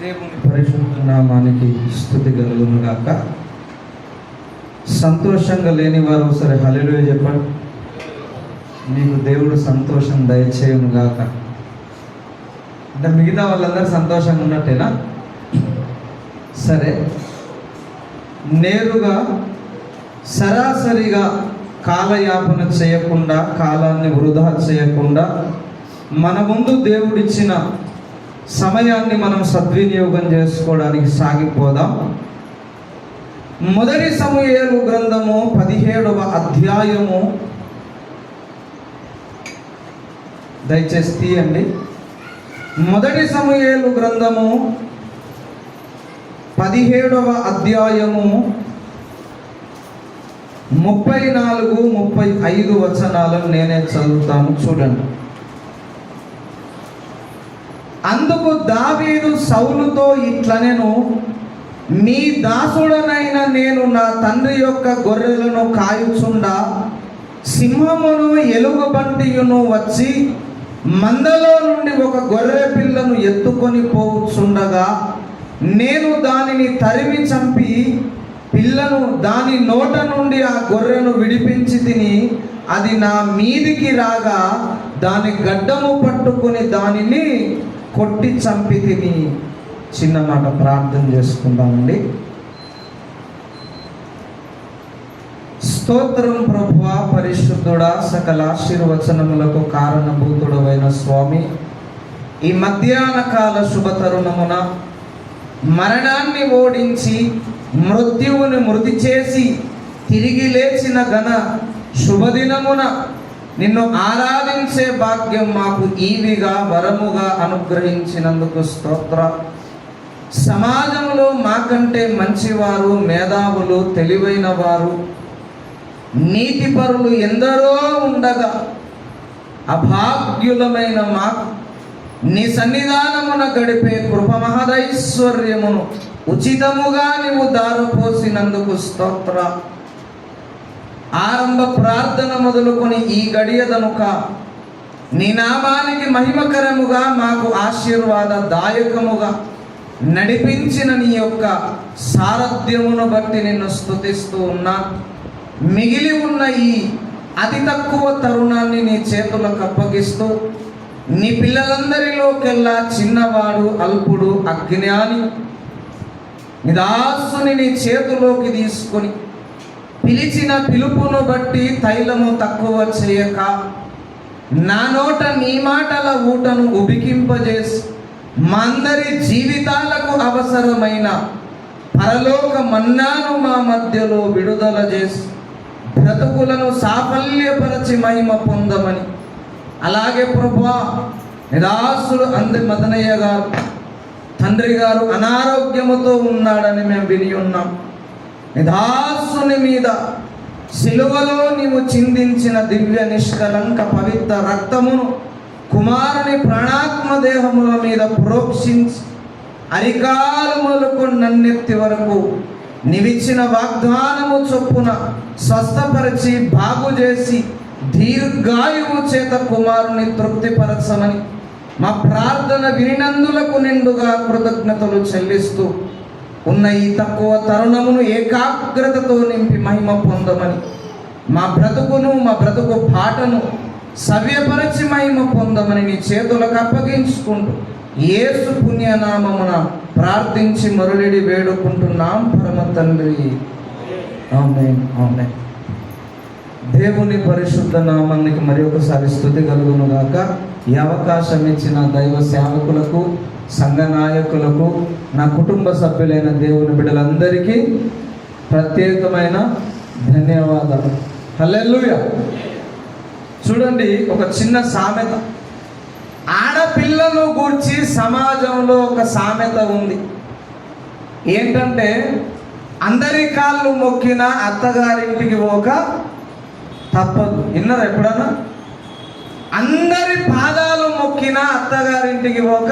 దేవుని పరిశుద్ధ నామానికి స్తుతి కలుగును గాక. సంతోషంగా లేని వారు ఒకసారి హల్లెలూయా చెప్పండి. మీకు దేవుడు సంతోషం దయచేయును గాక. అంటే మిగతా వాళ్ళందరూ సంతోషంగా ఉన్నట్టేనా? సరే, నేరుగా సరాసరిగా కాలయాపన చేయకుండా, కాలాన్ని వృధా చేయకుండా మన ముందు దేవుడిచ్చిన సమయాన్ని మనం సద్వినియోగం చేసుకోవడానికి సాగిపోదాం. మొదటి సమూయేలు గ్రంథము 17వ అధ్యాయము, దయచేసి తీయండి. మొదటి సమూయేలు గ్రంథము 17వ అధ్యాయము 34-35 వచనాలను నేనే చదువుతాను, చూడండి. అందుకు దావీదు సౌలుతో ఇట్లనెను, నీ దాసుడనైన నేను నా తండ్రి యొక్క గొర్రెలను కాయుచుండా సింహమును ఎలుగుబంటియును వచ్చి మందలో నుండి ఒక గొర్రె పిల్లను ఎత్తుకొని పోవుచుండగా నేను దానిని తరిమి చంపి పిల్లను దాని నోట నుండి ఆ గొర్రెను విడిపించి తిని అది నా మీదికి రాగా దాని గడ్డము పట్టుకొని దానిని కొట్టి చంపి తిని. చిన్న మాట ప్రార్థన చేసుకుందామండి. స్తోత్రం ప్రభువా, పరిశుద్ధుడా, సకల ఆశీర్వచనములకు కారణభూతుడవైన స్వామి, ఈ మధ్యాహ్న కాల శుభతరుణమున మరణాన్ని ఓడించి మృత్యువుని మృతి చేసి తిరిగి లేచిన ఘన శుభదినమున నిన్ను ఆరాధించే భాగ్యం మాకు ఈవిగా వరముగా అనుగ్రహించినందుకు స్తోత్ర. సమాజంలో మాకంటే మంచివారు, మేధావులు, తెలివైన వారు, నీతిపరులు ఎందరో ఉండగా అభాగ్యులమైన మాకు నీ సన్నిధానమున గడిపే కృప మహదైశ్వర్యమును ఉచితముగా నీవు దారపోసినందుకు స్తోత్ర. ఆరంభ ప్రార్థన మొదలుకొని ఈ గడియదనుక నీ నామానికి మహిమకరముగా మాకు ఆశీర్వాదదాయకముగా నడిపించిన నీ యొక్క సారథ్యమును బట్టి నిన్ను స్తుతిస్తూ ఉన్నా. మిగిలి ఉన్న ఈ అతి తక్కువ తరుణాన్ని నీ చేతులకు అప్పగిస్తూ నీ పిల్లలందరిలోకెల్లా చిన్నవాడు, అల్పుడు, అజ్ఞాని నిదాసుని నీ చేతిలోకి తీసుకొని పిలిచిన పిలుపును బట్టి తైలము తక్కువ చేయక నా నోట నీ మాటల ఊటను ఉబికింపజేసి మా అందరి జీవితాలకు అవసరమైన పరలోక మన్నాను మా మధ్యలో విడుదల చేసి బ్రతుకులను సాఫల్యపరచి మహిమ పొందమని. అలాగే ప్రభువా, నిదాసుడు మదనయ్య గారు తండ్రి గారు అనారోగ్యముతో ఉన్నాడని మేము విని ఉన్నాం. నిదాసుని మీద సిలువలో నీవు చిందించిన దివ్య నిష్కలంక పవిత్ర రక్తమును కుమారుని ప్రాణాత్మ దేహముల మీద ప్రోక్షించి అరికాలు మొదలుకొని నన్నెత్తి వరకు నీవిచ్చిన వాగ్దానము చొప్పున స్వస్థపరిచి బాగు చేసి దీర్ఘాయువు చేత కుమారుని తృప్తిపరచమని మా ప్రార్థన వినినందులకు నిండుగా కృతజ్ఞతలు చెల్లిస్తూ ఉన్న ఈ తక్కువ తరుణమును ఏకాగ్రతతో నింపి మహిమ పొందమని, మా బ్రతుకును మా బ్రతుకు పాటను సవ్యపరచి మహిమ పొందమని నీ చేతులకు అప్పగించుకుంటూ యేసు పుణ్యనామమున ప్రార్థించి మరులిడి వేడుకుంటున్నాం పరమ తండ్రి. ఆమేన్, ఆమేన్. దేవుని పరిశుద్ధ నామానికి మరి ఒకసారి స్తుతి కలుగును గాక. ఈ అవకాశం ఇచ్చిన దైవ సేవకులకు, సంఘ నాయకులకు, నా కుటుంబ సభ్యులైన దేవుని బిడ్డలందరికీ ప్రత్యేకమైన ధన్యవాదాలు. హల్లెలూయా. చూడండి, ఒక చిన్న సామెత, ఆడపిల్లను గూర్చి సమాజంలో ఒక సామెత ఉంది. ఏంటంటే, అందరి కాళ్ళు మొక్కిన అత్తగారింటికి పోక తప్పదు. విన్నారా ఎప్పుడన్నా? అందరి పాదాలు మొక్కిన అత్తగారింటికి పోక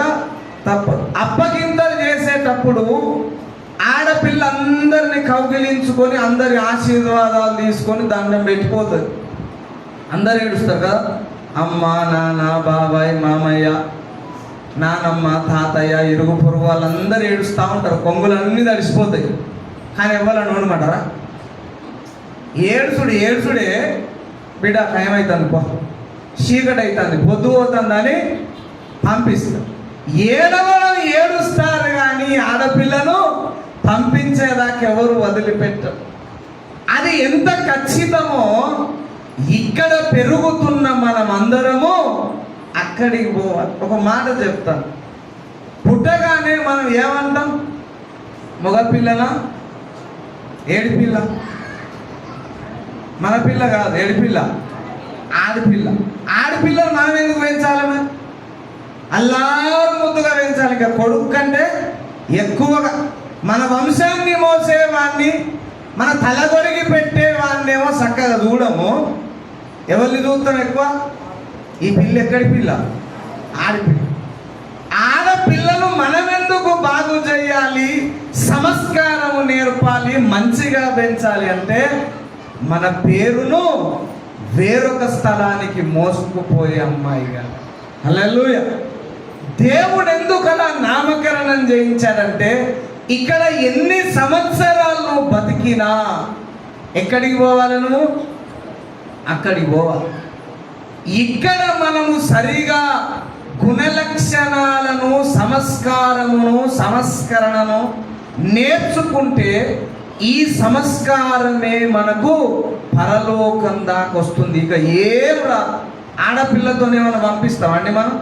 తప్పదు. అప్పగింతలు చేసేటప్పుడు ఆడపిల్ల అందరిని కౌగిలించుకొని అందరి ఆశీర్వాదాలు తీసుకొని దండం పెట్టిపోతుంది. అందరు ఏడుస్తారు కదా, అమ్మ, నాన్న, బాబాయ్, మామయ్య, నానమ్మ, తాతయ్య, ఇరుగు పొరుగు వాళ్ళందరూ ఏడుస్తూ ఉంటారు, కొంగులన్నీ తడిసిపోతాయి. కానీ ఎవరని ఉండమంటారా? ఏడుసుడే బిడ్డ టైం అవుతుంది, పో చీకటి అవుతుంది, పొద్దు పోతుందని పంపిస్తారు. ఏడవడం ఏడుస్తారు కానీ ఆడపిల్లను పంపించేదాకా ఎవరు వదిలిపెట్టరు. అది ఎంత ఖచ్చితమో ఇక్కడ పెరుగుతున్న మనం అందరము అక్కడికి పోవాలి. ఒక మాట చెప్తాను, పుట్టగానే మనం ఏమంటాం? మగపిల్లల, ఏడిపిల్ల. మన పిల్ల కాదు, ఏడిపిల్ల, ఆడపిల్ల. ఆడపిల్లలు మనం ఎందుకు పెంచాలి? మరి అల్లారు ముద్దుగా పెంచాలి. ఇంకా కొడుకు కంటే ఎక్కువగా మన వంశాన్ని మోసేవాడిని, మన తలగొరిగి పెట్టేవాడినేమో చక్కగా చూడము. ఎవరిని చూస్తాం ఎక్కువ? ఈ పిల్ల ఎక్కడి పిల్ల? ఆడపిల్ల. ఆడపిల్లలు మనమెందుకు బాగు చేయాలి, సంస్కారము నేర్పాలి, మంచిగా పెంచాలి అంటే మన పేరును వేరొక స్థలానికి మోసుకుపోయే అమ్మాయిగా. హల్లెలూయా. దేవుడు ఎందుకు అలా నామకరణం చేయించాడంటే ఇక్కడ ఎన్ని సంవత్సరాలు నువ్వు బతికినా ఎక్కడికి పోవాలి? నువ్వు అక్కడికి పోవాలి. ఇక్కడ మనము సరిగా గుణలక్షణాలను, సంస్కారమును, సంస్కరణను నేర్చుకుంటే ఈ సంస్కారమే మనకు పరలోకం దాకా వస్తుంది. ఇక ఏం రాదు. ఆడపిల్లతోనే మనం పంపిస్తామండి మనం.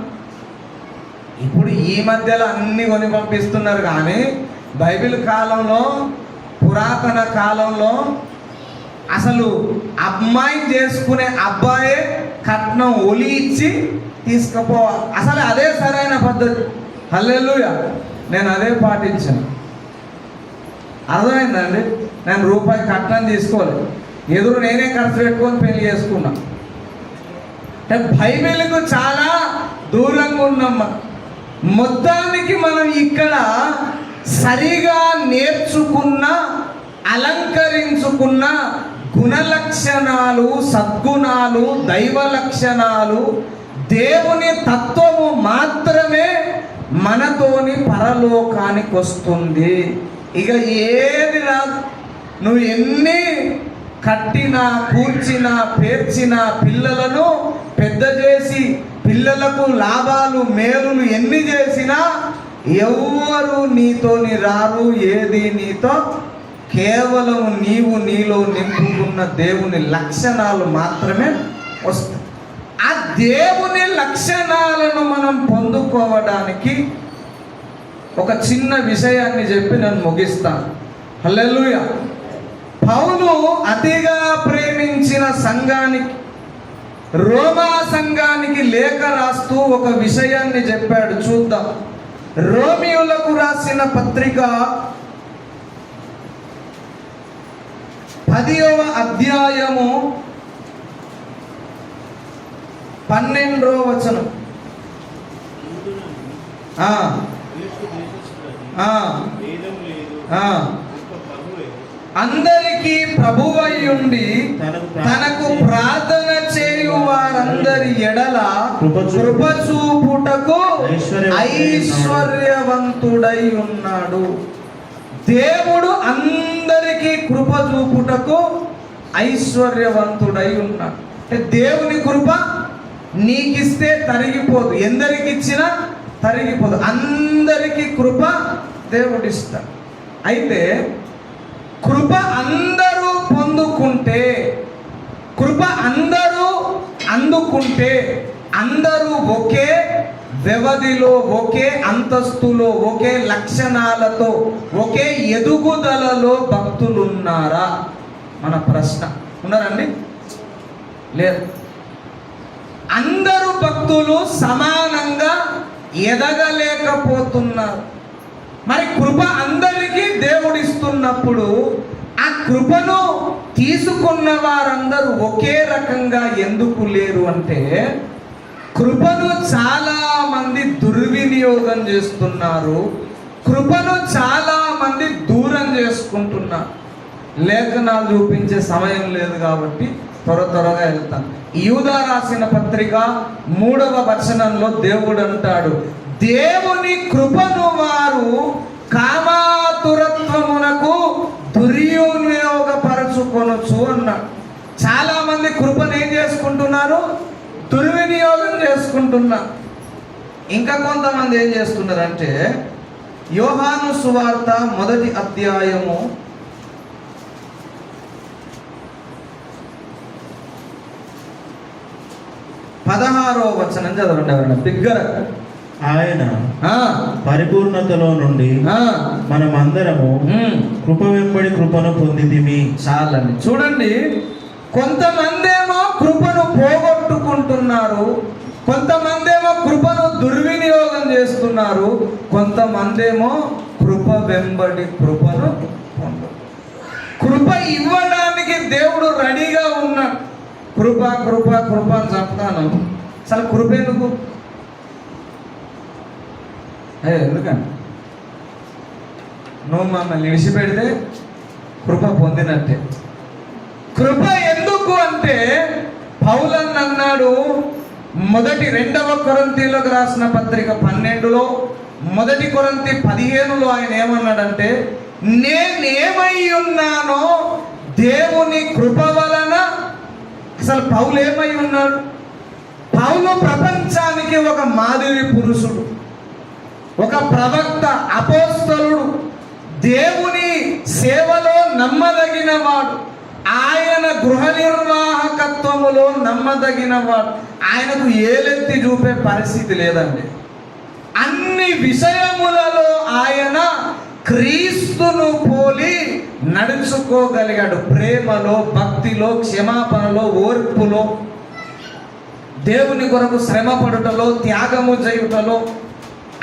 ఇప్పుడు ఈ మధ్యలో అన్ని కొని పంపిస్తున్నారు కానీ బైబిల్ కాలంలో, పురాతన కాలంలో అసలు అమ్మాయి చేసుకునే అబ్బాయే కట్నం ఒలి ఇచ్చి తీసుకుపోవాలి. అసలు అదే సరైన పద్ధతి. హల్లెలూయా. నేను అదే పాటించాను. అర్థమైందండి? నేను రూపాయి కట్నం తీసుకోలేదు, ఎదురు నేనే ఖర్చు పెట్టుకొని పెళ్లి చేసుకున్నా. బైబిల్కు చాలా దూరంగా ఉన్నాం. మొత్తానికి మనం ఇక్కడ సరిగా నేర్చుకున్న, అలంకరించుకున్న గుణలక్షణాలు, సద్గుణాలు, దైవ లక్షణాలు, దేవుని తత్వము మాత్రమే మనతోని పరలోకానికి వస్తుంది. ఇక ఏది రాదు. నువ్వు ఎన్ని కట్టినా, కూర్చినా, పేర్చినా, పిల్లలను పెద్ద చేసి పిల్లలకు లాభాలు, మేలులు ఎన్ని చేసినా ఎవ్వరు నీతోని రారు. ఏది నీతో? కేవలం నీవు నీలో నింపుకున్న దేవుని లక్షణాలు మాత్రమే వస్తాయి. ఆ దేవుని లక్షణాలను మనం పొందుకోవడానికి ఒక చిన్న విషయాన్ని చెప్పి నేను ముగిస్తాను. హల్లెలూయా. పౌలు అతిగా ప్రేమించిన సంఘానికి, రోమా సంఘానికి లేఖ రాస్తూ ఒక విషయాన్ని చెప్పాడు. చూద్దాం. రోమియోలకు రాసిన పత్రిక 10వ అధ్యాయము 12వ వచనం. అందరికీ ప్రభువయ్యుండి తనకు ప్రార్థన చేయు వారందరి ఎడల కృప చూపుటకు ఐశ్వర్యవంతుడై ఉన్నాడు. దేవుడు అందరికీ కృప చూపుటకు ఐశ్వర్యవంతుడై ఉన్నాడు. దేవుని కృప నీకిస్తే తరిగిపోదు, ఎందరికి ఇచ్చినా తరిగిపోదు. అందరికీ కృప దేవుడిస్తాడు. అయితే కృప అందరూ పొందుకుంటే, కృప అందరూ అందుకుంటే, అందరూ ఒకే వ్యవధిలో, ఒకే అంతస్తులో, ఒకే లక్షణాలతో, ఒకే ఎదుగుదలలో భక్తులు ఉన్నారా? మన ప్రశ్న. ఉన్నారండి? లేదు. అందరూ భక్తులు సమానంగా ఎదగలేకపోతున్నారు. మరి కృప అందరికీ దేవుడిస్తున్నప్పుడు ఆ కృపను తీసుకున్న వారందరూ ఒకే రకంగా ఎందుకు లేరు అంటే, కృపను చాలా మంది దుర్వినియోగం చేస్తున్నారు. కృపను చాలా మంది దూరం చేసుకుంటున్నారు. లేఖనాలు చూపించే సమయం లేదు కాబట్టి త్వరగా వెళ్తాను. యూదా రాసిన పత్రిక 3వ వచనంలో దేవుడు అంటాడు, దేవుని కృపను వారు కామాతురత్వమునకు దుర్వినియోగపరచుకొనొచ్చు అన్నాడు. చాలా మంది కృపను ఏం చేసుకుంటున్నారు? దుర్వినియోగం చేసుకుంటున్నారు. ఇంకా కొంతమంది ఏం చేస్తున్నారంటే, యోహాను సువార్త 1వ అధ్యాయము 16వ వచనం చదవండి ఎవరైనా బిగ్గర. ఆయన పరిపూర్ణతలో నుండి మనమందరము కృప వెంబడి కృపను పొందితిమి. చాలండి. చూడండి, కొంతమందేమో కృపను పోగొట్టుకుంటున్నారు, కొంతమందేమో కృపను దుర్వినియోగం చేస్తున్నారు, కొంతమందేమో కృప వెంబడి కృపను పొందు. కృప ఇవ్వడానికి దేవుడు రెడీగా ఉన్నాడు. కృప కృప కృప అని చెప్తాను. అసలు కృప ఎందుకు? ఎందుకండి నువ్వు మమ్మల్ని విడిచిపెడితే కృప పొందినట్టే. కృప ఎందుకు అంటే పౌలన్ అన్నాడు 2వ కొరింథీయులకు రాసిన పత్రిక 12లో, 1 కొరింథీ 15లో ఆయన ఏమన్నాడంటే, నేనేమై ఉన్నానో దేవుని కృప వలన. అసలు పౌలు ఏమై ఉన్నాడు? పౌలు ప్రపంచానికి ఒక మాదిరి పురుషుడు, ఒక ప్రవక్త, అపోస్తలుడు, దేవుని సేవలో నమ్మదగిన వాడు, ఆయన గృహ నిర్వాహకత్వములో నమ్మదగిన వాడు. ఆయనకు ఏలెత్తి చూపే పరిస్థితి లేదండి. అన్ని విషయములలో ఆయన క్రీస్తును పోలి నడుచుకోగలిగాడు. ప్రేమలో, భక్తిలో, క్షమాపణలో, ఓర్పులో, దేవుని కొరకు శ్రమ పడుటలో, త్యాగము చేయుటలో,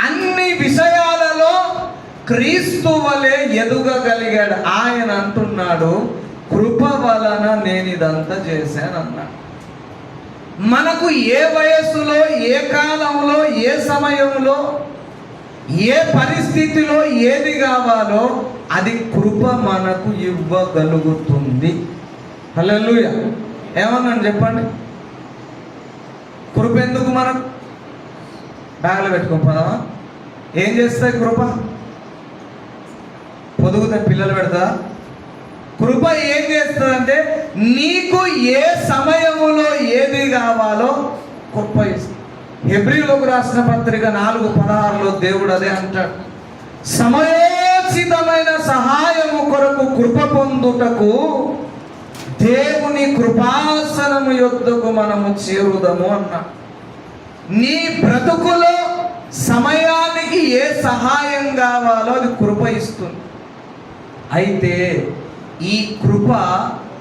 అన్ని విషయాలలో క్రీస్తు వలె ఎదుగగలిగాడు. ఆయన అంటున్నాడు, కృప వలన నేను ఇదంతా చేశానన్నాడు. మనకు ఏ వయస్సులో, ఏ కాలంలో, ఏ సమయంలో, ఏ పరిస్థితిలో ఏది కావాలో అది కృప మనకు ఇవ్వగలుగుతుంది. హల్లెలూయా. ఏమన్నాను చెప్పండి? కృప ఎందుకు మనకు? బ్యాగ్లో పెట్టుకోపోదామా? ఏం చేస్తాయి కృప? పొదుగుతే పిల్లలు పెడతా. కృప ఏం చేస్తుందంటే నీకు ఏ సమయములో ఏది కావాలో కృప ఇస్తుంది. హెబ్రీయులకు రాసిన పత్రిక 4:16లో దేవుడు అదే అంటాడు, సమయోచితమైన సహాయము కొరకు కృప పొందుటకు దేవుని కృపాసనము యొద్దకు మనము చేరుదము అన్నాడు. నీ బ్రతుకులో సమయానికి ఏ సహాయం కావాలో అది కృప ఇస్తుంది. అయితే ఈ కృప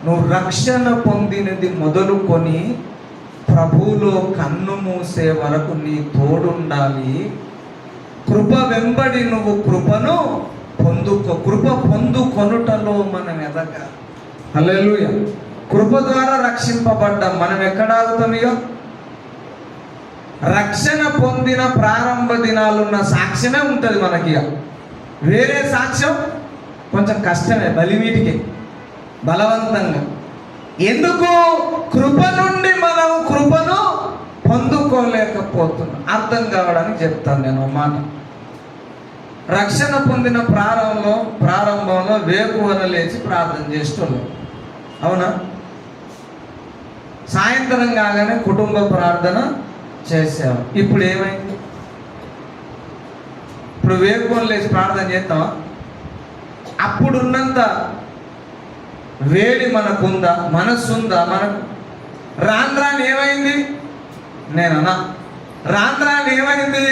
నువ్వు రక్షణ పొందినది మొదలుకొని ప్రభువులో కన్ను మూసే వరకు నీ తోడుండాలి. కృప వెంబడి నువ్వు కృపను పొందుకో. కృప పొందుకొనుటలో మనం ఎదగాలి. హల్లెలూయా. కృప ద్వారా రక్షింపబడ్డాం. మనం ఎక్కడ ఆగుతామియో? రక్షణ పొందిన ప్రారంభ దినాలున్న సాక్ష్యమే ఉంటుంది మనకి. వేరే సాక్ష్యం కొంచెం కష్టమే, బలివీటికి బలవంతంగా. ఎందుకు? కృప నుండి మనం కృపను పొందుకోలేకపోతున్నాం. అర్థం కావడానికి చెప్తాను నేను ఒక మాట. రక్షణ పొందిన ప్రారంభంలో వేకువన లేచి ప్రార్థన చేస్తున్నాం, అవునా? సాయంత్రం కాగానే కుటుంబ ప్రార్థన చేసాం. ఇప్పుడు ఏమైంది? ఇప్పుడు వేకువన లేచి ప్రార్థన చేస్తామా? అప్పుడున్నంత వేడి మనకుందా? మనస్సుందా మనకు? రాను ఏమైంది? నేనన్నా రాను ఏమైంది?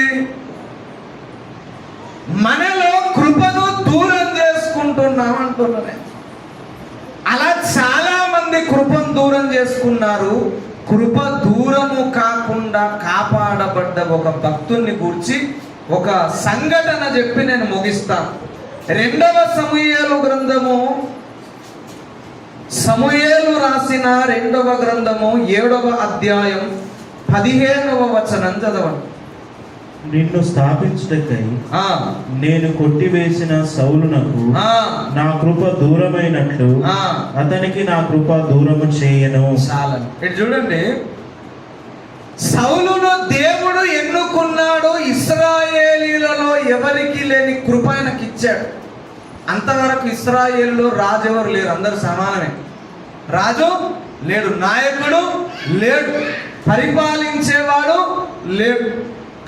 మనలో కృపను దూరం చేసుకుంటున్నాం అంటున్నాను. అలా చాలా మంది కృపను దూరం చేసుకున్నారు. కృప దూరము కాకుండా కాపాడబడ్డ ఒక భక్తుని గురించి ఒక సంఘటన చెప్పి నేను ముగిస్తాను. 2వ సమూయేలు గ్రంథము, సమూయేలు రాసిన 2వ గ్రంథము 7వ అధ్యాయం 15వ వచనం చదవండి. నిన్ను స్థాపించుటకై నేను కొట్టివేసిన సౌలునకు నా కృప దూరమైనట్లు అతనికి నా కృప దూరము చేయను. చాలని ఇటు చూడండి, సౌలును దేవుడు ఎన్నుకున్నాడు. ఇశ్రాయేలు ఎవరికి లేని కృప ఆయనకి ఇచ్చాడు. అంతవరకు ఇశ్రాయేలులో రాజు ఎవరు లేరు, అందరు సమానమే. రాజు లేడు, నాయకుడు లేడు, పరిపాలించేవాడు లేడు.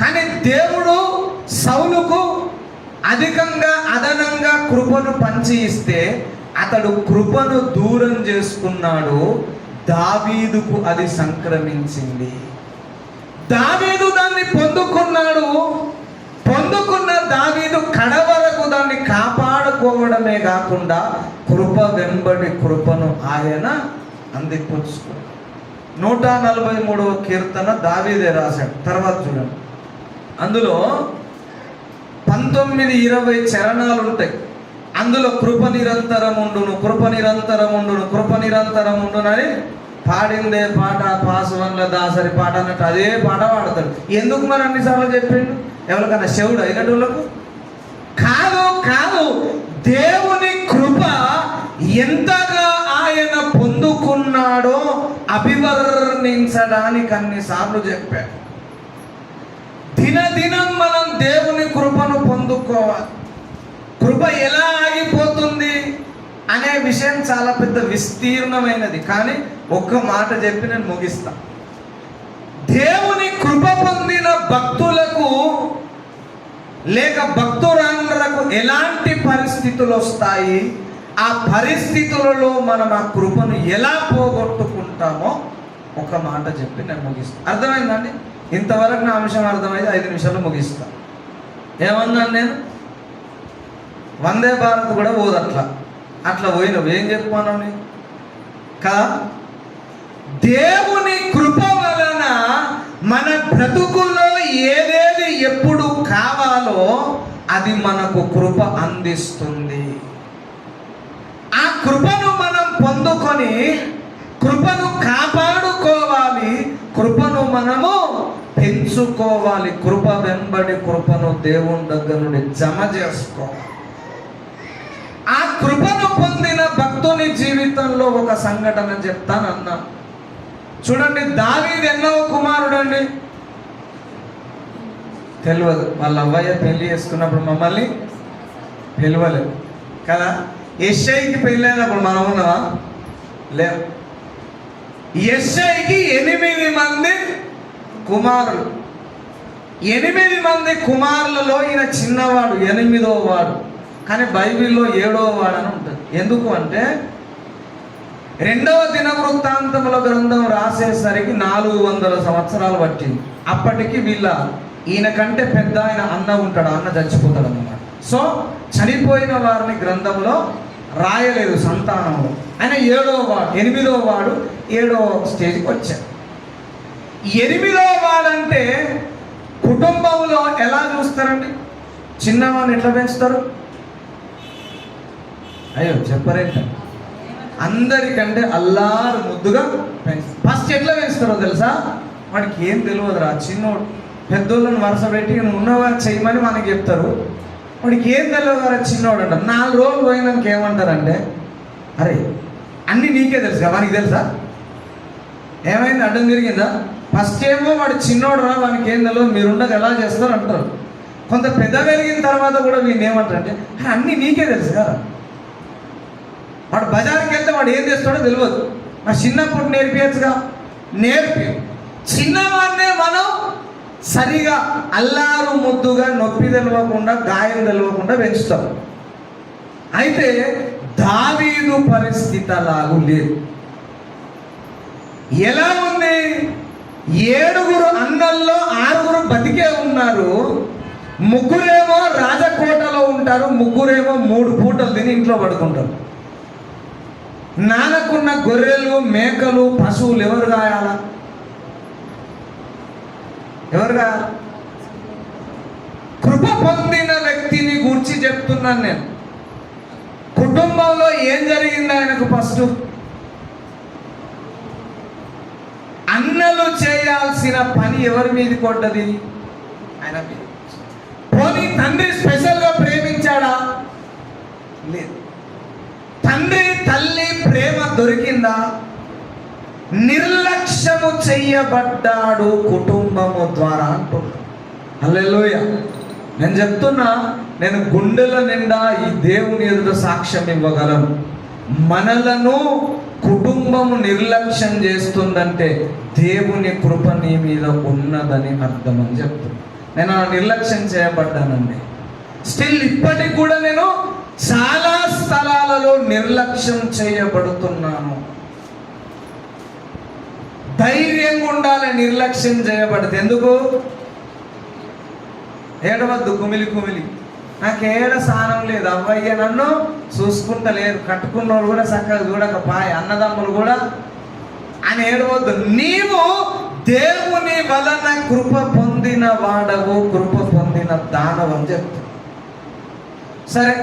కానీ దేవుడు సౌలుకు అధికంగా అదనంగా కృపను పంచి ఇస్తే అతడు కృపను దూరం చేసుకున్నాడు. దావీదుకు అది సంక్రమించింది. దావీదు దాన్ని పొందుకున్నాడు. పొందుకున్న దావీదు కడవరకు దాన్ని కాపాడుకోవడమే కాకుండా కృప వెంబడి కృపను ఆయన అందిపుచ్చుకున్నాడు. 143వ కీర్తన దావీదే రాశాడు. తర్వాత చూడండి, అందులో 19-20 చరణాలు ఉంటాయి. అందులో కృప నిరంతరం ఉండును, కృప నిరంతరం ఉండును, కృప నిరంతరం ఉండును అని పాడిందే పాట పాసవన్ల దాసరి పాట అన్నట్టు అదే పాట పాడతాడు. ఎందుకు మరి అన్నిసార్లు చెప్పిండు? ఎవరికన్నా శివుడు అయినట్టులకు కాదు. కాదు, దేవుని కృప ఎంతగా ఆయన పొందుకున్నాడో అభివర్ణించడానికి అన్నిసార్లు చెప్పాడు. దినదినం మనం దేవుని కృపను పొందుకోవాలి. కృప ఎలా ఆగిపోతుంది అనే విషయం చాలా పెద్ద విస్తీర్ణమైనది. కానీ ఒక్క మాట చెప్పి నేను ముగిస్తా. దేవుని కృప పొందిన భక్తులకు లేక భక్తురాండ్రకు ఎలాంటి పరిస్థితులు వస్తాయి, ఆ పరిస్థితులలో మనం ఆ కృపను ఎలా పోగొట్టుకుంటామో ఒక మాట చెప్పి నేను ముగిస్తాను. అర్థమైందండి? ఇంతవరకు నా అంశం అర్థమైంది. 5 నిమిషాలు ముగిస్తా. ఏమన్నాను నేను? వందే భారత్ కూడా పోదు. అట్లా పోయినవు ఏం చెప్పాను కదా. దేవుని కృప వలన మన బ్రతుకుల్లో ఏదేది ఎప్పుడు కావాలో అది మనకు కృప అందిస్తుంది. ఆ కృపను మనం పొందుకొని కృపను కాపాడుకోవాలి, కృపను మనము పెంచుకోవాలి. కృప వెంబడి కృపను దేవుని దగ్గర నుండి జమ చేసుకోవాలి. ఆ కృపను పొందిన భక్తుని జీవితంలో ఒక సంఘటన చెప్తానన్నా. చూడండి, దావీదు ఎన్నో కుమారుడు అండి? తెలియదు. వాళ్ళ అవ్వయ్య పెళ్లి చేసుకున్నప్పుడు మమ్మల్ని పిలవలేదు కదా. యెషయికి పెళ్ళి అయినప్పుడు మనం ఉన్నావా? లేవు. యెషయికి 8 మంది కుమారులు. 8 మంది కుమారులలో ఈయన చిన్నవాడు, 8వ వాడు. కానీ బైబిల్లో 7వ వాడు అని ఉంటుంది. ఎందుకు అంటే 2వ దినవృత్తాంతముల గ్రంథం రాసేసరికి 400 సంవత్సరాలు పట్టింది. అప్పటికి ఈయన కంటే పెద్ద ఆయన అన్న ఉంటాడు, అన్న చచ్చిపోతాడు అన్నమాట. సో చనిపోయిన వారిని గ్రంథంలో రాయలేదు సంతానంలో. ఆయన 7వ వాడు, 8వ వాడు 7వ స్టేజ్కి వచ్చాడు. 8వ వాడంటే కుటుంబంలో ఎలా చూస్తారండి? చిన్నవాడిని ఎట్లా పెంచుతారు? అయ్యో చెప్పరేంట. అందరికంటే అల్లారు ముద్దుగా పెంచుతారు. ఫస్ట్ ఎట్లా పెంచుతారో తెలుసా? వాడికి ఏం తెలియదురా, చిన్నోడు. పెద్దోళ్ళని వరుస పెట్టి నువ్వు ఉన్నవా చేయమని మనకి చెప్తారు. వాడికి ఏం తెలియదురా చిన్నోడు అంటారు. 4 రోజులు పోయినాక ఏమంటారంటే, అరే అన్నీ నీకే తెలుసా, వానికి తెలుసా? ఏమైంది, అడ్డం తిరిగిందా? ఫస్ట్ ఏమో వాడు చిన్నోడు రా, వానికి ఏం తెలియదు, మీరుండగా ఎలా చేస్తారు అంటారు. కొంత పెద్ద పెరిగిన తర్వాత కూడా వీళ్ళు ఏమంటారు అంటే, అన్నీ నీకే తెలుసు కదా. వాడు బజార్కి వెళ్తే వాడు ఏం చేస్తాడో తెలియదు. మరి చిన్నప్పుడు నేర్పించగా నేర్పి చిన్నవాడినే మనం సరిగా అల్లారు ముద్దుగా నొప్పి తెలియకుండా గాయం తెలియకుండా పెంచుతాం. అయితే దావీదు పరిస్థితి అలాగూ లేదు. ఎలా ఉంది? 7 అన్నల్లో 6 బతికే ఉన్నారు. 3 రాజకోటలో ఉంటారు, 3 3 పూటలు తిని ఇంట్లో పడుకుంటారు. నాన్నకున్న గొర్రెలు, మేకలు, పశువులు ఎవరు కాయాలా? ఎవరు కాయాలి? కృప పొందిన వ్యక్తిని గురించి చెప్తున్నాను నేను. కుటుంబంలో ఏం జరిగింది ఆయనకు? ఫస్ట్ అన్నలు చేయాల్సిన పని ఎవరి మీద కొట్టది? ఆయన మీద. పోనీ తండ్రి స్పెషల్గా ప్రేమించాడా? లేదు. తండ్రి తల్లి ప్రేమ దొరికిందా? నిర్లక్ష్యము చెయ్యబడ్డాడు కుటుంబము ద్వారా అంటున్నాడు. హల్లెలూయా. నేను చెప్తున్నా, నేను గుండెల నిండా ఈ దేవుని ఎదుట సాక్ష్యం ఇవ్వగలను. మనలను కుటుంబము నిర్లక్ష్యం చేస్తుందంటే దేవుని కృప నీ మీద ఉన్నదని అర్థం అని చెప్తున్నా. నేను ఆ నిర్లక్ష్యం చేయబడ్డానండి. స్టిల్ ఇప్పటికి కూడా నేను చాలా స్థలాలలో నిర్లక్ష్యం చేయబడుతున్నాను. ధైర్యంగా ఉండాలి నిర్లక్ష్యం చేయబడితే. ఎందుకు? ఏడవద్దు కుమిలి కుమిలి, నాకేడ స్థానం లేదు, అవ్వయ్య నన్ను చూసుకుంటలేరు, కట్టుకున్నోళ్ళు కూడా చక్కగా చూడకపాయ, అన్నదమ్ములు కూడా అని ఏడవద్దు. నీవు దేవుని వలన కృప పొందిన వాడవు, కృప పొందిన దానవు అని చెప్తా. సరే,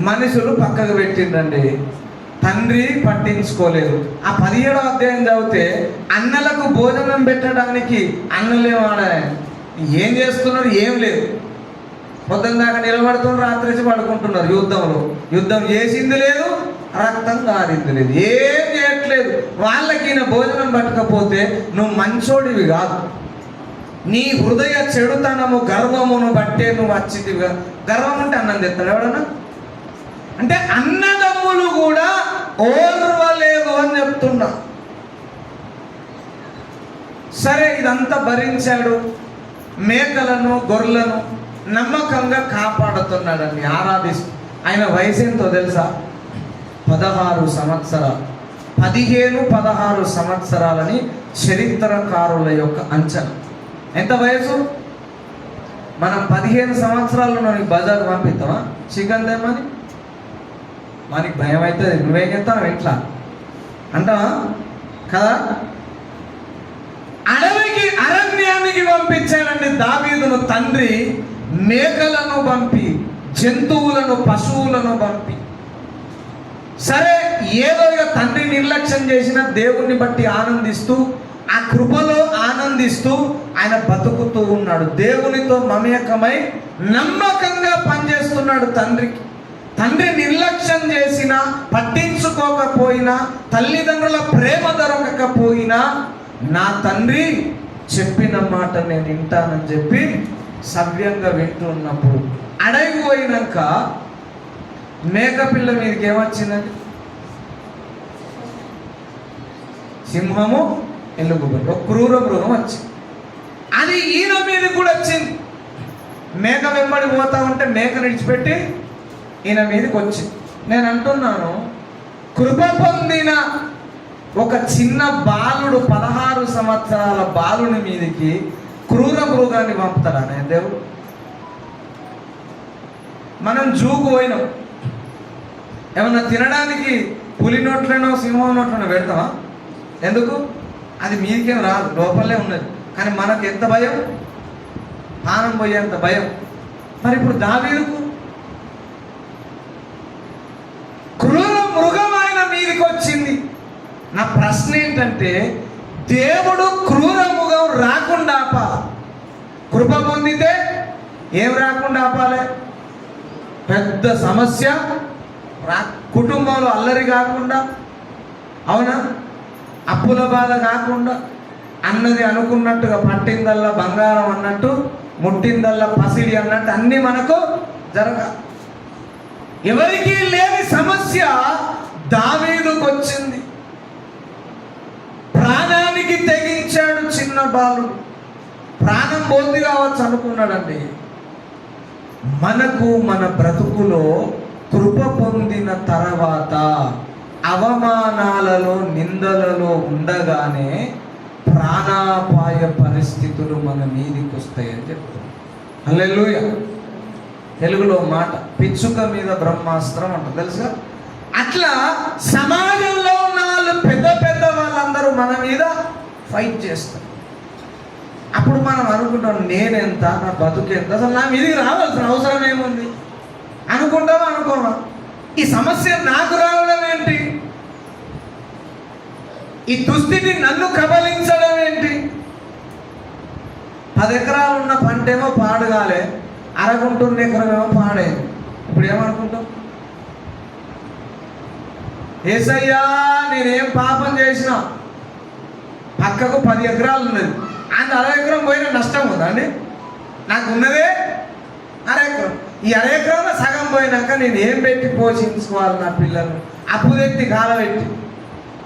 మనుషులు పక్కకు పెట్టిండండి, తండ్రి పట్టించుకోలేదు. ఆ 17వ అధ్యాయం చదివితే అన్నలకు భోజనం పెట్టడానికి అన్నలేవాడ ఏం చేస్తున్నారు? ఏం లేదు. పొద్దున్న దాకా నిలబడుతున్నారు, రాత్రి పడుకుంటున్నారు. యుద్ధం చేసింది లేదు, రక్తం కారింది లేదు, ఏం చేయట్లేదు. వాళ్ళకి ఈయన భోజనం పట్టకపోతే నువ్వు మంచోడివి కాదు, నీ హృదయ చెడుతనము గర్వమును బట్టే నువ్వు వచ్చింది. గర్వం అంటే అన్నం తెస్తాడు ఎవడన్నా? అంటే అన్నదమ్ములు కూడా ఓర్వలేదు అని చెప్తున్నా. సరే, ఇదంతా భరించాడు. మేకలను గొర్రెలను నమ్మకంగా కాపాడుతున్నాడండి, ఆరాధిస్తూ. ఆయన వయసు ఎంతో తెలుసా? 16 సంవత్సరాలు. 15-16 సంవత్సరాలని చరిత్రకారుల యొక్క అంచనా. ఎంత వయసు? మనం 15 సంవత్సరాల్లో నీకు బజార్ పంపిస్తావా చికెన్ తెమ్మని? మనకి భయం అవుతుంది. నువ్వేం చెప్తావు ఇంట్లో అంటావా కదా? అరణ్యానికి పంపించాడండి దావీదును తండ్రి. మేకలను పంపి, జంతువులను, పశువులను పంపి. సరే, ఏదో తండ్రి నిర్లక్ష్యం చేసిన దేవుణ్ణి బట్టి ఆనందిస్తూ, ఆ కృపలో ఆనందిస్తూ ఆయన బతుకుతూ ఉన్నాడు. దేవునితో మమేకమై నమ్మకంగా పనిచేస్తున్నాడు తండ్రికి. తండ్రి నిర్లక్ష్యం చేసినా, పట్టించుకోకపోయినా, తల్లిదండ్రుల ప్రేమ దొరకకపోయినా, నా తండ్రి చెప్పిన మాట నేను వింటానని చెప్పి సవ్యంగా వింటూ ఉన్నప్పుడు అడవి పోయినాక మేకపిల్ల మీదకి ఏమొచ్చిందండి? సింహము, ఎలుగుబంటి, ఒక క్రూర మృగం వచ్చింది. అది ఈయన మీద కూడా వచ్చింది. మేక వెంబడి పోతా ఉంటే మేక విడిచిపెట్టి ఈయన మీదకి వచ్చింది. నేను అంటున్నాను, కృప పొందిన ఒక చిన్న బాలుడు, 16 సంవత్సరాల బాలుని మీదకి క్రూర మృగాన్ని పంపుతాడా నేను దేవుడు? మనం జూకు పోయినాం, ఏమన్నా తినడానికి పులి నోట్లనో సింహం నోట్లనో పెడతామా? ఎందుకు? అది మీదికేం రాదు, లోపలే ఉన్నది. కానీ మనకు ఎంత భయం, ప్రాణం పోయేంత భయం. మరి ఇప్పుడు దావీదుకు క్రూర మృగం ఆయన మీదికి వచ్చింది. నా ప్రశ్న ఏంటంటే, దేవుడు క్రూర మృగం రాకుండా ఆపాలి. కృప పొందితే ఏం రాకుండా ఆపాలి? పెద్ద సమస్య, కుటుంబంలో అల్లరి కాకుండా, అవునా, అప్పుల బాధ కాకుండా, అన్నది అనుకున్నట్టుగా పట్టిందల్లా బంగారం అన్నట్టు, ముట్టిందల్లా పసిడి అన్నట్టు అన్నీ మనకు జరగాలి. ఎవరికీ లేని సమస్య దావీదుకు వచ్చింది. ప్రాణానికి తెగించాడు చిన్న బాలుడు. ప్రాణం పోంది కావచ్చు అనుకున్నాడండి. మనకు మన బ్రతుకులో కృప పొందిన తర్వాత అవమానాలలో, నిందలలో ఉండగానే ప్రాణాపాయ పరిస్థితులు మన మీదికి వస్తాయని చెప్తాం. హల్లెలూయా. తెలుగులో మాట పిచ్చుక మీద బ్రహ్మాస్త్రం అంట, తెలుసా? అట్లా సమాజంలో ఉన్న వాళ్ళు, పెద్ద పెద్ద వాళ్ళందరూ మన మీద ఫైట్ చేస్తారు. అప్పుడు మనం అనుకుంటాం, నేనెంత, నా బతుకెంత, అసలు నా మీదికి రావాల్సిన అవసరం ఏముంది అనుకుంటావా? అనుకోవా? ఈ సమస్య నాకు రావడం ఏంటి? ఈ దుస్థితి నన్ను కబలించడం ఏంటి? 10 ఎకరాలు ఉన్న పంటేమో పాడుగాలే, అరగుంటున్న ఎకరమేమో పాడేది. ఇప్పుడు ఏమనుకుంటాం? ఏసయ్యా, నేనేం పాపం చేసినా? పక్కకు 10 ఎకరాలు ఉన్నది, అంత 60 ఎకరం పోయిన నష్టం ఉందా అండి? నాకు ఉన్నదే, అరే ఈ అరెకరాల సగం పోయినాక నేను ఏం పెట్టి పోషించుకోవాలి నా పిల్లలు? అప్పు తెత్తి కాలబెట్టి,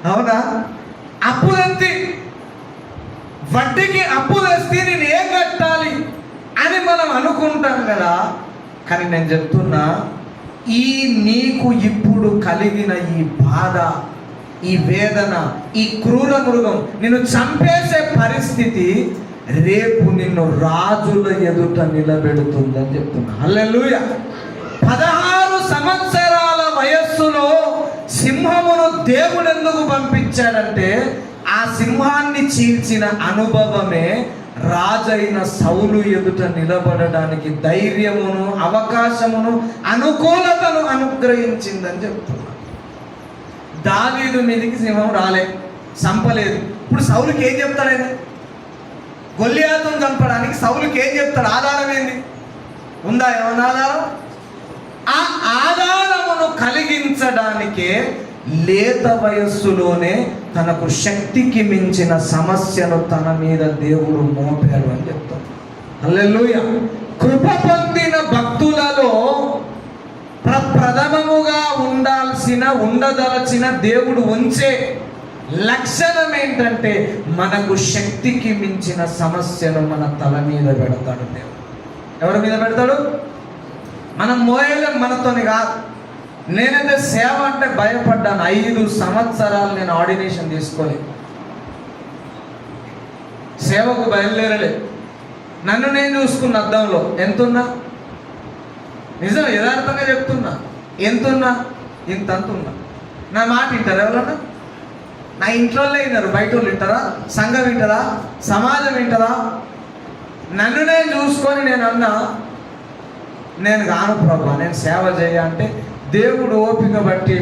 అవునా? అప్పు తెత్తి వడ్డీకి అప్పు తెస్తే నేను ఏం కట్టాలి అని మనం అనుకుంటాం కదా. కానీ నేను చెప్తున్నా, ఈ నీకు ఇప్పుడు కలిగిన ఈ బాధ, ఈ వేదన, ఈ క్రూర మృగం నిన్ను చంపేసే పరిస్థితి రేపు నిన్ను రాజుల ఎదుట నిలబెడుతుందని చెప్తున్నా. హల్లెలూయా. 16 సంవత్సరాల వయస్సులో సింహమును దేవుడు ఎందుకు పంపించాడంటే, ఆ సింహాన్ని చీల్చిన అనుభవమే రాజైన సౌలు ఎదుట నిలబడడానికి ధైర్యమును, అవకాశమును, అనుకూలతను అనుగ్రహించిందని చెప్తున్నా. దావీదు మీదికి సింహం రాలే, చంపలేదు. ఇప్పుడు సౌలుకి ఏం చెప్తాడు? ఆయన గొల్లియాతును చంపడానికి సౌలుకి ఏం చెప్తాడు? ఆధారం ఏంది? ఉందా ఏమన్నా ఆధారం? ఆ ఆధారమును కలిగించడానికే లేత వయస్సులోనే తనకు శక్తికి మించిన సమస్యను తన మీద దేవుడు మోపారు అని చెప్తాడు. హల్లెలూయా. కృప పొందిన భక్తులలో ప్రథమముగా ఉండదలచిన దేవుడు ఉంచే లక్షణం ఏంటంటే, మనకు శక్తికి మించిన సమస్యను మన తల మీద పెడతాడు దేవుడు. ఎవరి మీద పెడతాడు? మనం మోయలేం, మనతోని కాదు. నేనైతే సేవ అంటే భయపడ్డాను. 5 సంవత్సరాలు నేను ఆర్డినేషన్ తీసుకొని సేవకు బయలుదేరలేదు. నన్ను నేను చూసుకున్న అద్దంలో ఎంతున్నా, నిజం యథార్థంగా చెప్తున్నా, ఎంతున్నా? ఇంతంతున్నా. నా మాట వింటారా ఎవరన్నా? నా ఇంట్లోనే విన్నారు, బయట వాళ్ళు వింటారా? సంఘం వింటారా? సమాజం వింటారా? నన్ను నేను చూసుకొని నేను అన్నా, నేను కాను ప్రభా, నేను సేవ చేయాలంటే దేవుడు ఓపిక బట్టి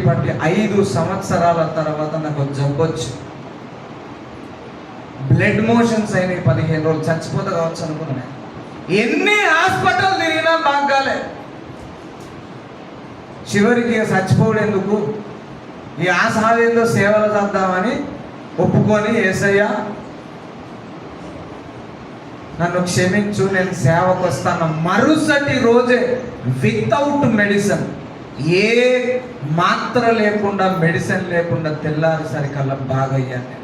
5 సంవత్సరాల తర్వాత నాకు జబ్బొచ్చు, బ్లడ్ మోషన్స్ అయినాయి. 15 రోజులు చచ్చిపోతా కావచ్చు అనుకున్నా. ఎన్ని హాస్పిటల్ తిరిగినా బాగాలే. చివరికి చచ్చిపోవడం ఎందుకు, ఈ ఆసావేందో సేవలు చేద్దామని ఒప్పుకొని, యేసయ్య నన్ను క్షమించు, నేను సేవకు వస్తాను. మరుసటి రోజే వితౌట్ మెడిసిన్, ఏ మాత్ర లేకుండా, మెడిసిన్ లేకుండా తెల్లారిసరికల్లా బాగయ్యాను.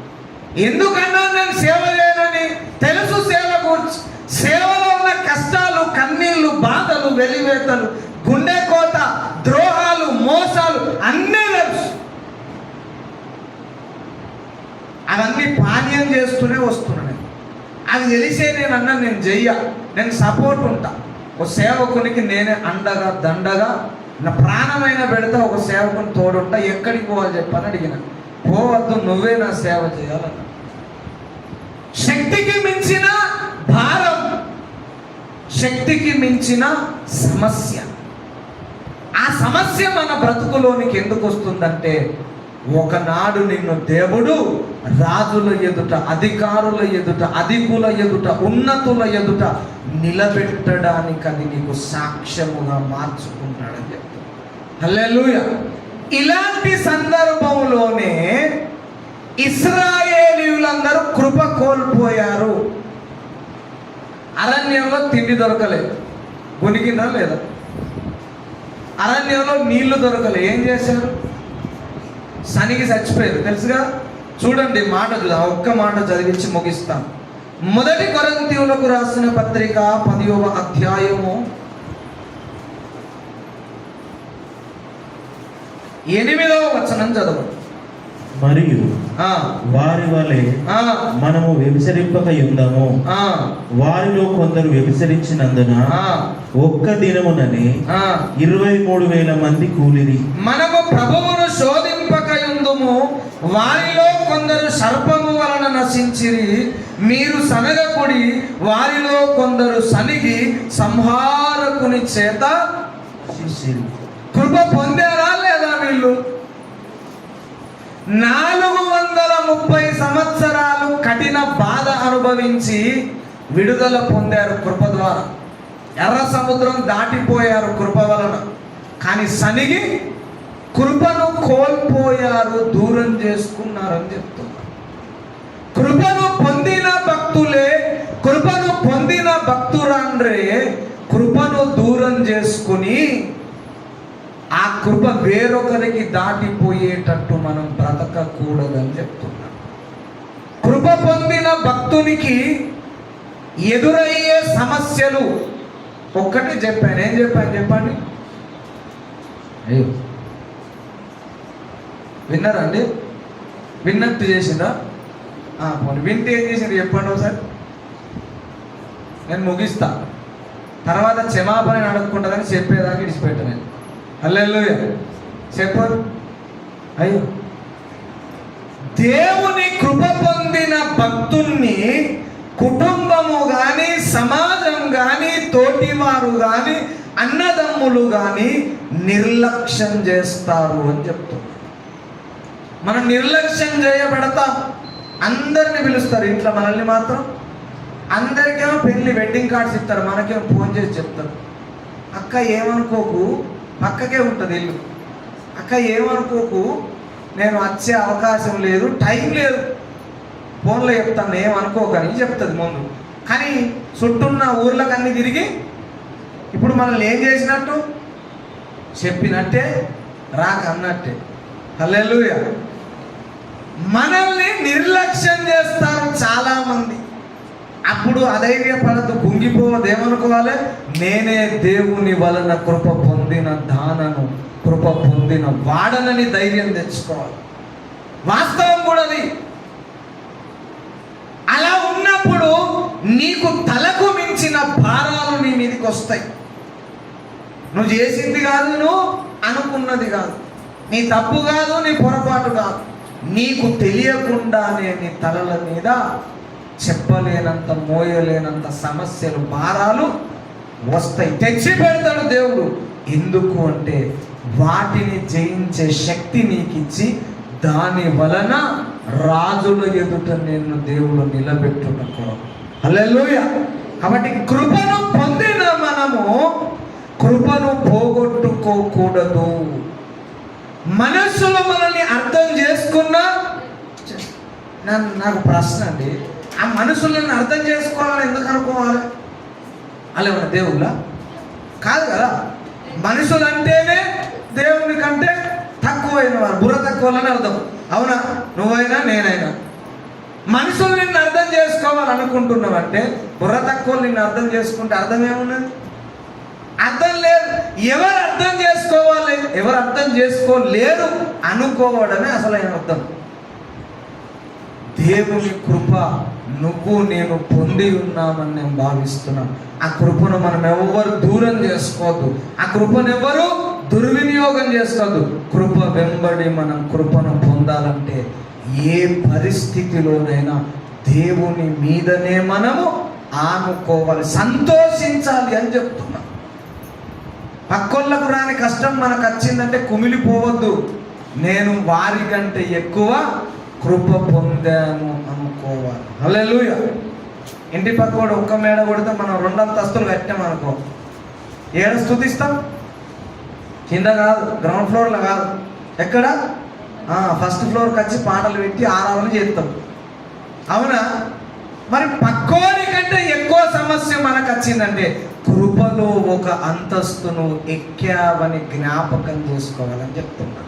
ఎందుకన్నా నేను సేవ చేయనని తెలుసు. సేవ గురించి, సేవలో ఉన్న కష్టాలు, కన్నీళ్లు, బాధలు, వెలివేతలు, గుండె కోత, ద్రోహాలు, మోసాలు అన్నీ తెలుసు. అవన్నీ పానీయం చేస్తూనే వస్తున్నాను. అది తెలిసే నేను అన్నా, నేను చెయ్య, నేను సపోర్ట్ ఉంటా. ఒక సేవకునికి నేనే అండగా దండగా నా ప్రాణమైన పెడతా, ఒక సేవకుని తోడుంటా. ఎక్కడికి పోవాలి చెప్పని అడిగిన. పోవద్దు, నువ్వే నా సేవ చేయాలన్నా. శక్తికి మించిన భారం, శక్తికి మించిన సమస్య. ఆ సమస్య మన బ్రతుకులోనికి ఎందుకు వస్తుందంటే, ఒకనాడు నిన్ను దేవుడు రాజుల ఎదుట, అధికారుల ఎదుట, అధికుల ఎదుట, ఉన్నతుల ఎదుట నిలబెట్టడానికి అది నీకు సాక్ష్యముగా మార్చుకుంటాడని చెప్తాడు. హల్లెలూయా. ఇలాంటి సందర్భంలోనే ఇశ్రాయేలీయులందరూ కృప కోల్పోయారు. అరణ్యంలో తిండి దొరకలేదు, కొనికినా లేదా? అరణ్యంలో నీళ్లు దొరకలేదు, ఏం చేశారు? సనికి చచ్చిపోయారు, తెలుసుగా. చూడండి మాట, ఒక్క మాట చదివించి ముగిస్తాం. 1 కొరింథీయులకు రాసిన పత్రిక 10వ అధ్యాయము 8వ వచనం చదువు. మరియు వారి వలె మనము వ్యభిచరింపక యుందము. వారిలో కొందరు వ్యభిచరించినందున ఒక్క దినముననే 23,000 మంది కూలిరి. మనము ప్రభువును శోధింపక యుందుము, వారిలో కొందరు సర్పము వలన నశించిరి. మీరు సనగకుడి, వారిలో కొందరు సనిగి సంహారకుని చేత కృప పొందారా లేదా? వీళ్ళు 430 సంవత్సరాలు కఠిన బాధ అనుభవించి విడుదల పొందారు కృప ద్వారా. ఎర్ర సముద్రం దాటిపోయారు కృప వలన. కానీ సనిగి కృపను కోల్పోయారు, దూరం చేసుకున్నారని చెప్తున్నారు. కృపను పొందిన భక్తులే, కృపను పొందిన భక్తురాండ్రే కృపను దూరం చేసుకుని ఆ కృప వేరొకరికి దాటిపోయేటట్టు మనం బ్రతకకూడదని చెప్తున్నాం. కృప పొందిన భక్తునికి ఎదురయ్యే సమస్యలు ఒక్కటి చెప్పాను. ఏం చెప్పాను చెప్పండి? అయ్యో, విన్నారండి? విన్నట్టు చేసిందా? పోనీ వింటే ఏం చేసింది చెప్పండి ఒకసారి. నేను ముగిస్తా, తర్వాత క్షమాపణ అడగకుంటుందని చెప్పేదాకా విడిచిపెట్టా నేను. హల్లెలూయా చెప్పరు. అయ్యో, దేవుని కృప పొందిన భక్తుల్ని కుటుంబము కానీ, సమాజం కానీ, తోటివారు కానీ, అన్నదమ్ములు కానీ నిర్లక్ష్యం చేస్తారు అని చెప్తున్నారు. మనం నిర్లక్ష్యం చేయబడతాం. అందరిని పిలుస్తారు ఇంట్లో, మనల్ని మాత్రం అందరికేమో పెళ్లి వెడ్డింగ్ కార్డ్స్ ఇస్తారు, మనకేమో ఫోన్ చేసి చెప్తారు, అక్క ఏమనుకోకు, పక్కకే ఉంటుంది ఇల్లు, అక్క ఏమనుకోకు, నేను వచ్చే అవకాశం లేదు, టైం లేదు, ఫోన్లో చెప్తాను ఏమనుకోకని చెప్తుంది ముందు. కానీ చుట్టూన్న ఊర్లకు అన్ని తిరిగి ఇప్పుడు మనల్ని ఏం చేసినట్టు, చెప్పినట్టే రాక అన్నట్టే. హల్లెలూయా. మనల్ని నిర్లక్ష్యం చేస్తారు చాలామంది. అప్పుడు అధైర్యపడద్దు, కుంగిపోవద్దు. ఏమనుకోవాలి? నేనే దేవుని వలన కృప పొందిన దానను, కృప పొందిన వాడనని ధైర్యం తెచ్చుకోవాలి. వాస్తవం కూడా అది. అలా ఉన్నప్పుడు నీకు తలకు మించిన భారాలు నీ మీదకి వస్తాయి. నువ్వు చేసింది కాదు, నువ్వు అనుకున్నది కాదు, నీ తప్పు కాదు, నీ పొరపాటు కాదు, నీకు తెలియకుండానే నీ తలల మీద చెప్పలేనంత, మోయలేనంత సమస్యలు, భారాలు వస్తాయి. తెచ్చి పెడతాడు దేవుడు. ఎందుకు అంటే వాటిని జయించే శక్తి నీకు ఇచ్చి దాని వలన రాజుల ఎదుట నిన్ను దేవుడు నిలబెట్టుటకు. హల్లెలూయా. కాబట్టి కృపను పొందిన మనము కృపను పోగొట్టుకోకూడదు. మనస్సులో మనల్ని అర్థం చేసుకున్నా, నాకు ప్రశ్న అండి, ఆ మనుషులను అర్థం చేసుకోవాలని ఎందుకు అనుకోవాలి? అలా ఏమన్నా దేవుళ్ళ కాదు కదా. మనుషులు అంటేనే దేవుని కంటే తక్కువైన వారు, బుర్ర తక్కువలని అర్థం. అవునా? నువ్వైనా నేనైనా మనుషులు నిన్ను అర్థం చేసుకోవాలనుకుంటున్నావంటే బుర్ర తక్కువ నిన్ను అర్థం చేసుకుంటే అర్థం ఏమున్నది? అర్థం లేదు. ఎవరు అర్థం చేసుకోవాలి, ఎవరు అర్థం చేసుకోలేరు అనుకోవడమే అసలైన అర్థం. దేవుని కృప నువ్వు నేను పొంది ఉన్నామని నేను భావిస్తున్నాను. ఆ కృపను మనం ఎవరు దూరం చేసుకోవద్దు. ఆ కృపను ఎవరు దుర్వినియోగం చేసుకోవద్దు. కృప వెంబడి మనం కృపను పొందాలంటే ఏ పరిస్థితిలోనైనా దేవుని మీదనే మనము ఆనుకోవాలి, సంతోషించాలి అని చెప్తున్నాం. పక్కోళ్ళకు రాని కష్టం మనకు వచ్చిందంటే కుమిలిపోవద్దు. నేను వారి కంటే ఎక్కువ కృప పొందాను అనుకోవాలి. హల్లెలూయా. ఇంటి పక్కోడు ఒక్క మేడ కొడితే మనం 2 అంతస్తులు కట్టామనుకో, ఏడ స్తుతిస్తాం? కింద కాదు, గ్రౌండ్ ఫ్లోర్లో కాదు, ఎక్కడ? ఫస్ట్ ఫ్లోర్కి వచ్చి పాటలు పెట్టి ఆరాధన చేస్తాం. అవునా? మరి పక్కోడి కంటే ఎక్కువ సమస్య మనకు వచ్చిందంటే కృపలో ఒక అంతస్తును ఎక్కావని జ్ఞాపకం చేసుకోవాలని చెప్తున్నా.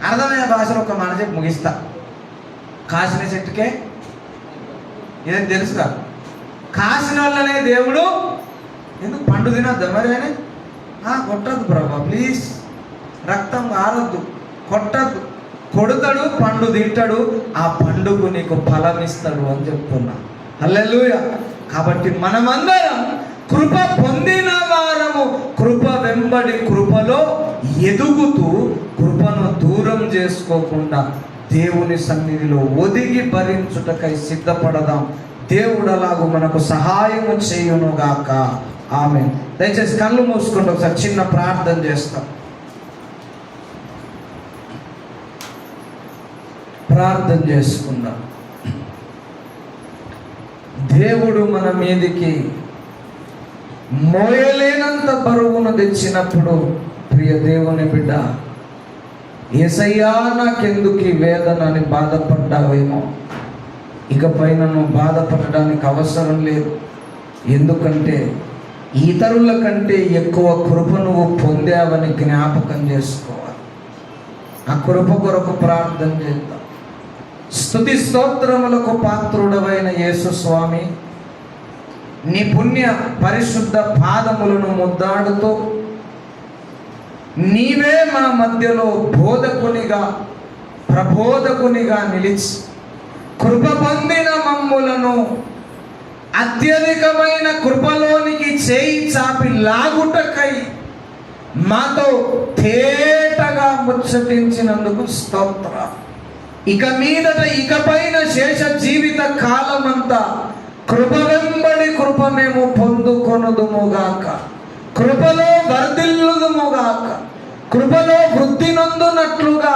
అర్థమైన భాషలో ఒక మాట చెప్పి ముగిస్తా. కాసిన చెట్టుకే ఇదేం తెలుసుగా, కాసిన వాళ్ళనే దేవుడు ఎందుకు పండు తినద్దా మరి? ఆయన కొట్టద్దు ప్రభా ప్లీజ్, రక్తం కారద్దు, కొట్టద్దు. కొడతాడు, పండు తింటాడు, ఆ పండుకు నీకు ఫలం ఇస్తాడు అని చెప్తున్నా. హల్లెలూయా. కాబట్టి మనమందరం కృప పొందిన వారము, కృప వెంబడి కృపలో ఎదుగుతూ కృపను దూరం చేసుకోకుండా దేవుని సన్నిధిలో ఒదిగి భరించుటకై సిద్ధపడదాం. దేవుడు అలాగూ మనకు సహాయము చేయునుగాక. ఆమేన్. దయచేసి కళ్ళు మూసుకుంటూ ఒకసారి చిన్న ప్రార్థన చేస్తాం. ప్రార్థన చేసుకుందాం. దేవుడు మన మీదికి మోయలేనంత బరువును తెచ్చినప్పుడు, ప్రియ దేవుని బిడ్డ, యేసయ్యా నాకెందుకు ఈ వేదన అని బాధపడ్డావేమో. ఇకపైన నువ్వు బాధపడడానికి అవసరం లేదు. ఎందుకంటే ఇతరుల కంటే ఎక్కువ కృప నువ్వు పొందావని జ్ఞాపకం చేసుకోవాలి. ఆ కృప కొరకు ప్రార్థన చేద్దాం. స్తుతి స్తోత్రములకు పాత్రుడవైన యేసు స్వామి, నీ పుణ్య పరిశుద్ధ పాదములను ముద్దాడుతూ నీవే మా మధ్యలో బోధకునిగా ప్రబోధకునిగా నిలిచి కృప పొందిన మమ్ములను అత్యధికమైన కృపలోనికి చేయి చాపి లాగుటకై మాతో తేటగా ముచ్చటించినందుకు స్తోత్ర. ఇక మీదట ఇకపైన శేష జీవిత కాలమంతా కృప వెంబడి కృప మేము పొందుకొనుదుముగాక, కృపలో వర్ధిల్లుదుముగాక, కృపలో వృద్ధి నొందునట్లుగా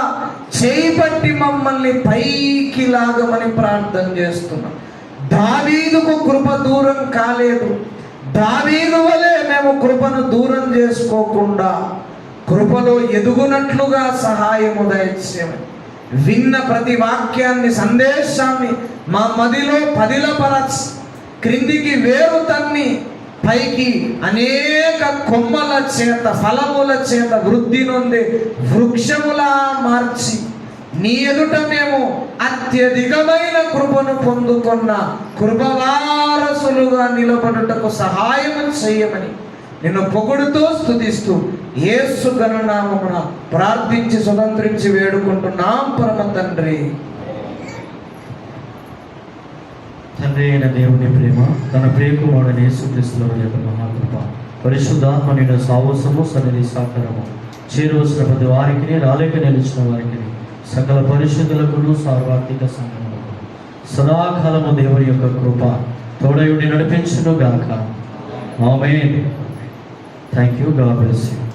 చేయి పట్టి మమ్మల్ని పైకి లాగమని ప్రార్థన చేస్తున్నాం. దావీదుకు కృప దూరం కాలేదు. దావీదు వలె మేము కృపను దూరం చేసుకోకుండా కృపలో ఎదుగునట్లుగా సహాయము దయచేయమని, విన్న ప్రతి వాక్యాన్ని సందేశాన్ని మా మదిలో పదిలపరచి క్రిందికి వేరు తన్ని పైకి అనేక కొమ్మల చేత ఫలముల చేత వృద్ధి నొంది వృక్షములా మార్చి నీ ఎదుట మేము అత్యధికమైన కృపను పొందుకున్న కృపవారసులుగా నిలబడుటకు సహాయం చేయమని నిన్ను పొగుడుతూ స్తుతిస్తూ యేసు ఘననామమున ప్రార్థించి స్వతంత్రించి వేడుకుంటున్నాం పరమ తండ్రి. తండ్రి అయిన దేవుని ప్రేమ, తన ప్రియకుమారుడైన యేసుక్రీస్తుల యొక్క మహాకృప, పరిశుద్ధాత్మ నిండు సాహసము సన్నిధి సాకారము చేరవలసిన ప్రతి వారికి, రాలేక నిలిచిన వారికి, సకల పరిశుద్ధులకు సార్వత్రిక సంఘములకు సదాకాలము దేవుని యొక్క కృప తోడయుడి నడిపించును గాక. Amen. Thank you. God bless you.